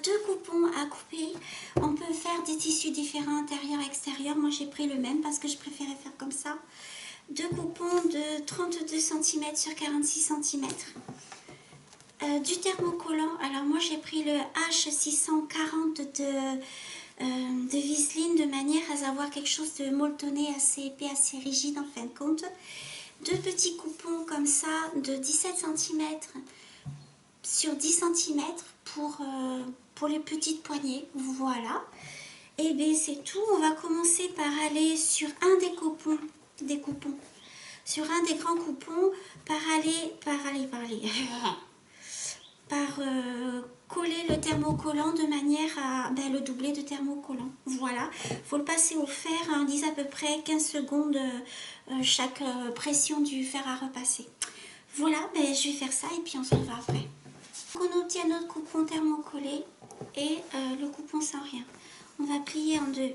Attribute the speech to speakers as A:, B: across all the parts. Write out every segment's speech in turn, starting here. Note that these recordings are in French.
A: deux coupons à couper. On peut faire des tissus différents, intérieur, extérieur. Moi j'ai pris le même parce que je préférais faire comme ça. Deux coupons de 32 cm sur 46 cm. Du thermocollant. Alors moi j'ai pris le H640 de Viseline de manière à avoir quelque chose de molletonné, assez épais, assez rigide en fin de compte. Deux petits coupons comme ça de 17 cm sur 10 cm pour les petites poignées. Voilà. Et bien c'est tout. On va commencer par aller sur un des coupons. Sur un des grands coupons, par coller le thermocollant de manière à le doubler de thermocollant. Voilà, faut le passer au fer, on dit à peu près 15 secondes chaque pression du fer à repasser. Voilà, je vais faire ça et puis on se revoit après. Donc on obtient notre coupon thermocollé et le coupon sans rien. On va plier en deux,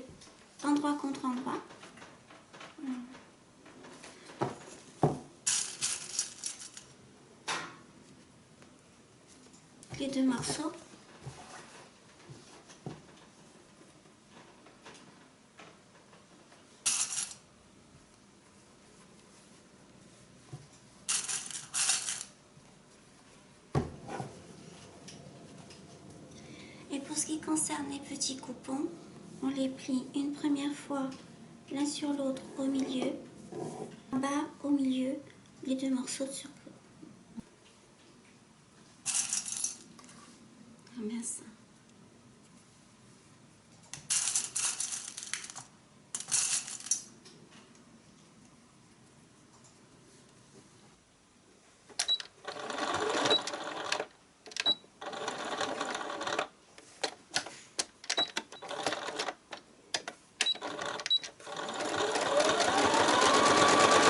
A: endroit contre endroit. Les deux morceaux. Et pour ce qui concerne les petits coupons, on les plie une première fois l'un sur l'autre au milieu, en bas au milieu, les deux morceaux de surplus. Mince.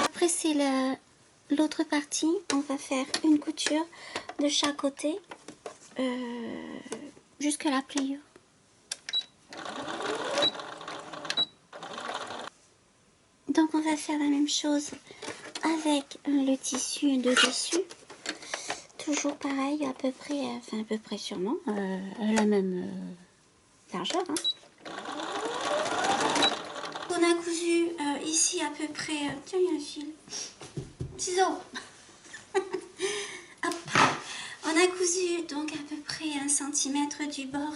A: Après c'est l'autre partie, on va faire une couture de chaque côté jusqu'à la pliure. Donc on va faire la même chose avec le tissu de dessus. Toujours pareil, à peu près sûrement, la même largeur. Hein. On a cousu ici à peu près, tiens il y a un fil, ciseaux. Hop. On a cousu donc à peu près 1 cm du bord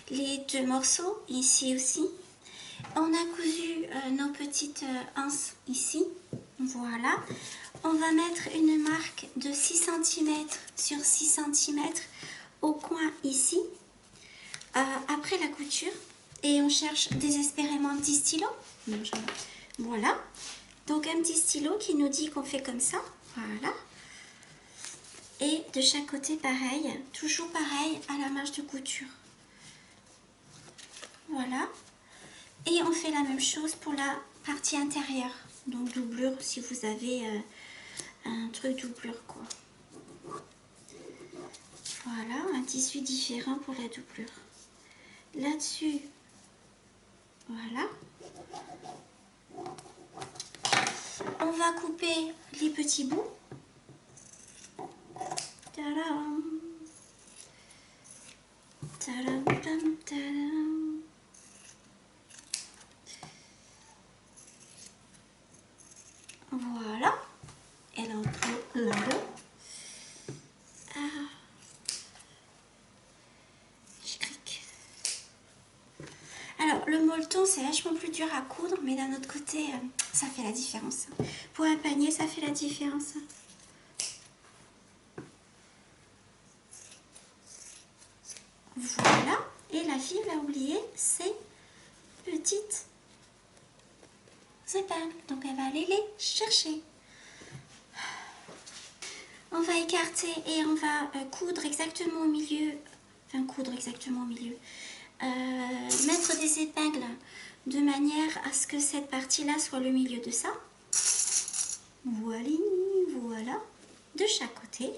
A: les deux morceaux, ici aussi. On a cousu nos petites anses ici, voilà. On va mettre une marque de 6 cm sur 6 cm au coin ici, après la couture. Et on cherche désespérément un petit stylo. Voilà. Donc un petit stylo qui nous dit qu'on fait comme ça, voilà. Et de chaque côté pareil, toujours pareil à la marge de couture. Voilà. Et on fait la même chose pour la partie intérieure. Donc doublure si vous avez un truc doublure quoi. Voilà, un tissu différent pour la doublure. Là-dessus, voilà. On va couper les petits bouts. Tadam. Tadam, tadam, tadam. Voilà. Et l'autre là-dedans. Je clique. Alors, le molleton, c'est vachement plus dur à coudre, mais d'un autre côté, ça fait la différence. Pour un panier, ça fait la différence. Voilà. Et la fille l'a oublié, c'est petites épingles. Donc, elle va aller les chercher. On va écarter et on va coudre exactement au milieu. Enfin, coudre exactement au milieu. Mettre des épingles de manière à ce que cette partie-là soit le milieu de ça. Voilà, voilà. De chaque côté.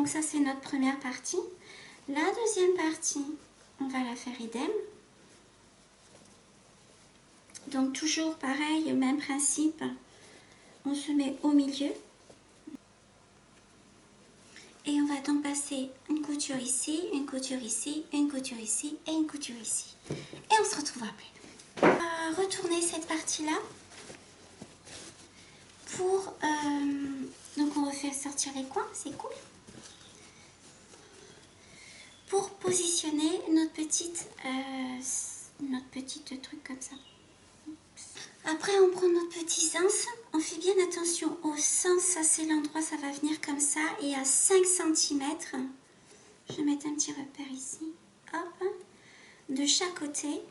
A: Donc ça c'est notre première partie. La deuxième partie, on va la faire idem. Donc toujours pareil, même principe, on se met au milieu. Et on va donc passer une couture ici, une couture ici, une couture ici et une couture ici. Et on se retrouve après. On va retourner cette partie-là pour... donc on refait sortir les coins, c'est cool. Pour positionner notre petite truc comme ça. Après on prend notre petit sens, on fait bien attention au sens, ça c'est l'endroit, ça va venir comme ça et à 5 cm, je vais mettre un petit repère ici, hop, de chaque côté.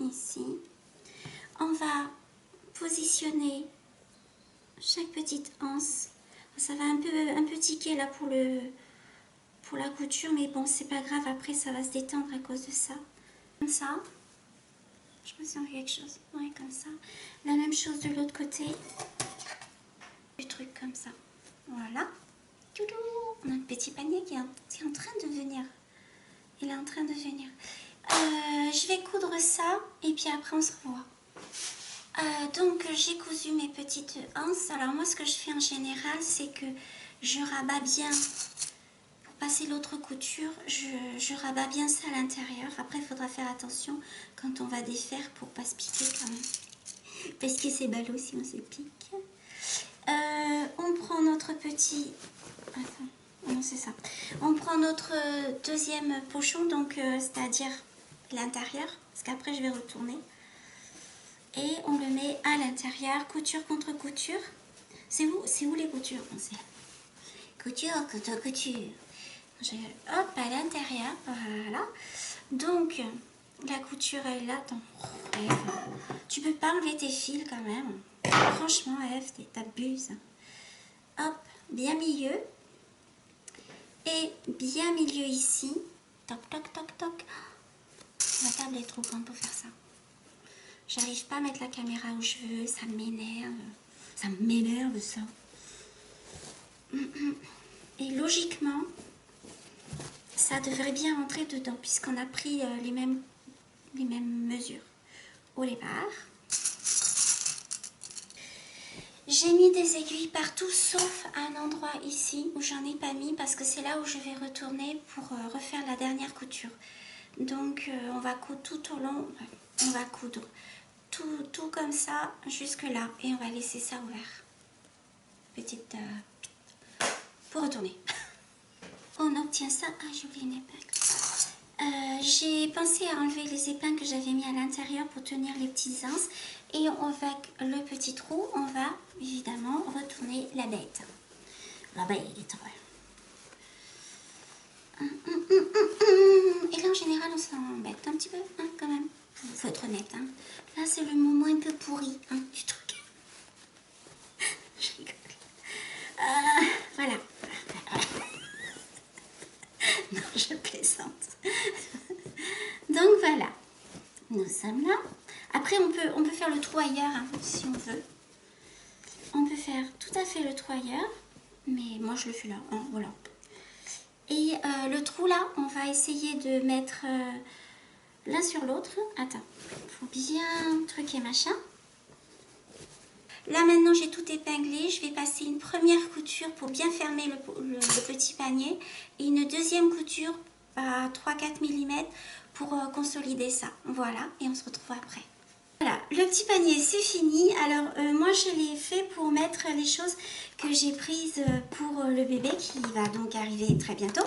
A: Ici, on va positionner chaque petite anse, ça va un peu tiquer là pour la couture, mais bon c'est pas grave, après ça va se détendre à cause de ça. Comme ça, je me sens quelque chose, ouais comme ça. La même chose de l'autre côté, du truc comme ça, voilà. Notre petit panier qui est en train de venir, il est en train de venir. Je vais coudre ça et puis après on se revoit. Donc j'ai cousu mes petites anses. Alors moi ce que je fais en général c'est que je rabats bien, pour passer l'autre couture, je rabats bien ça à l'intérieur. Après il faudra faire attention quand on va défaire pour pas se piquer quand même. Parce que c'est ballot si on se pique. On prend notre petit... Attends, non c'est ça. On prend notre deuxième pochon, donc c'est-à-dire l'intérieur, parce qu'après je vais retourner. Et on le met à l'intérieur, couture contre couture. C'est où les coutures? Couture contre couture. Hop, à l'intérieur, voilà. Donc, la couture est là. Attends, Eve, tu peux pas enlever tes fils quand même. Franchement, Eve, t'abuses. Hop, bien milieu. Et bien milieu ici. Toc, toc, toc, toc. La table est trop grande pour faire ça. J'arrive pas à mettre la caméra où je veux, ça m'énerve. Ça m'énerve ça. Et logiquement, ça devrait bien rentrer dedans puisqu'on a pris les mêmes mesures au départ. J'ai mis des aiguilles partout sauf un endroit ici où j'en ai pas mis parce que c'est là où je vais retourner pour refaire la dernière couture. Donc on va coudre tout au long, on va coudre tout comme ça jusque là et on va laisser ça ouvert. Petite... pour retourner. On obtient ça. Ah, j'ai oublié une épingle. J'ai pensé à enlever les épingles que j'avais mis à l'intérieur pour tenir les petits anses. Et avec le petit trou, on va évidemment retourner la bête. La bête. Et là, en général, on s'embête un petit peu, hein, quand même. Faut être honnête. Hein. Là, c'est le moment un peu pourri hein, du truc. Je rigole. Voilà. Non, je plaisante. Donc voilà, nous sommes là. Après, on peut faire le trou ailleurs hein, si on veut. On peut faire tout à fait le trou ailleurs, mais moi je le fais là. Hein, voilà. Et le trou là, on va essayer de mettre l'un sur l'autre. Attends, faut bien truquer machin. Là maintenant j'ai tout épinglé, je vais passer une première couture pour bien fermer le petit panier et une deuxième couture à 3-4 mm pour consolider ça. Voilà, et on se retrouve après. Voilà, le petit panier c'est fini. Alors moi je l'ai fait pour mettre les choses que j'ai prises pour le bébé qui va donc arriver très bientôt.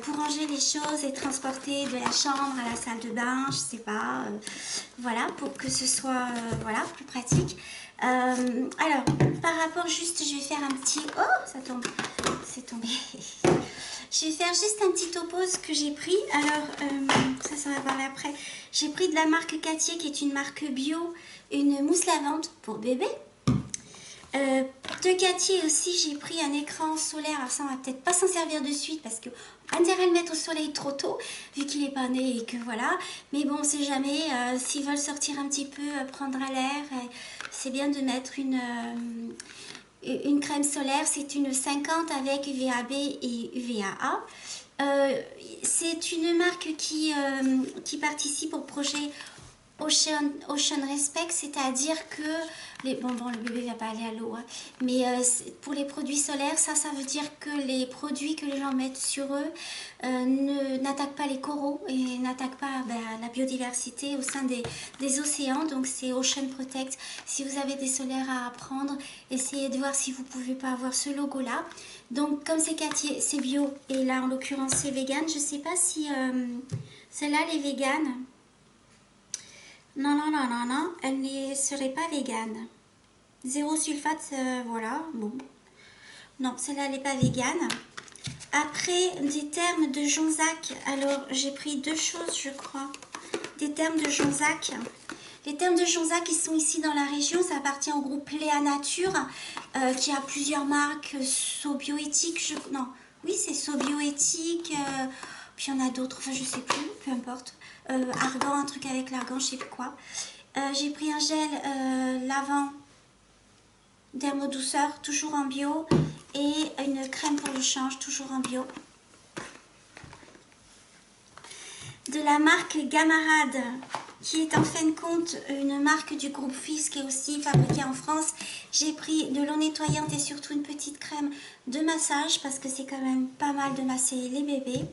A: Pour ranger les choses et transporter de la chambre à la salle de bain, je sais pas. Voilà, pour que ce soit voilà, plus pratique. Alors, par rapport juste, je vais faire un petit... Oh, ça tombe. C'est tombé. Je vais faire juste un petit topo que j'ai pris. Alors, ça va parler après. J'ai pris de la marque Catier, qui est une marque bio, une mousse lavande pour bébé. De Cathy aussi, j'ai pris un écran solaire. Alors ça, on va peut-être pas s'en servir de suite parce que on a intérêt à le mettre au soleil trop tôt, vu qu'il est pas né et que voilà. Mais bon, on sait jamais, s'ils veulent sortir un petit peu, prendre à l'air, c'est bien de mettre une crème solaire. C'est une 50 avec UVAB et UVAA. C'est une marque qui participe au projet Ocean Respect, c'est-à-dire que le bébé ne va pas aller à l'eau, hein, mais pour les produits solaires, ça veut dire que les produits que les gens mettent sur eux n'attaquent pas les coraux et n'attaquent pas la biodiversité au sein des océans. Donc c'est Ocean Protect. Si vous avez des solaires à prendre, essayez de voir si vous pouvez pas avoir ce logo là. Donc comme c'est bio et là en l'occurrence c'est vegan, je sais pas si celle-là elle est vegan. Non, elle ne serait pas végane. Zéro sulfate, voilà, bon. Non, celle-là, elle n'est pas végane. Après, des termes de Jonzac. Alors, j'ai pris deux choses, je crois. Des termes de Jonzac. Les termes de Jonzac, ils sont ici dans la région. Ça appartient au groupe Léa Nature, qui a plusieurs marques. Sobioéthique, non, oui, c'est Sobioéthique. Puis il y en a d'autres, enfin, je sais plus, peu importe. Argan, un truc avec l'argan, je sais plus quoi. J'ai pris un gel lavant Dermodouceur, toujours en bio, et une crème pour le change, toujours en bio. De la marque Gamarade, qui est en fin de compte une marque du groupe Fils qui est aussi fabriquée en France. J'ai pris de l'eau nettoyante et surtout une petite crème de massage parce que c'est quand même pas mal de masser les bébés.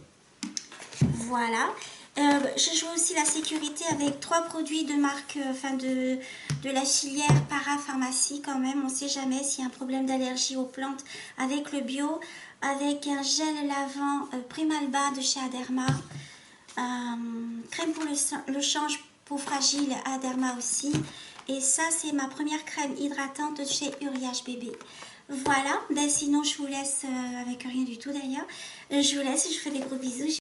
A: Voilà. Je joue aussi la sécurité avec 3 produits de marque, de la filière parapharmacie quand même. On ne sait jamais s'il y a un problème d'allergie aux plantes avec le bio. Avec un gel lavant Primalba de chez Aderma. Crème pour le change peau fragile Aderma aussi. Et ça, c'est ma première crème hydratante de chez Uriage Bébé. Voilà, sinon je vous laisse avec rien du tout d'ailleurs. Je vous laisse, je vous fais des gros bisous.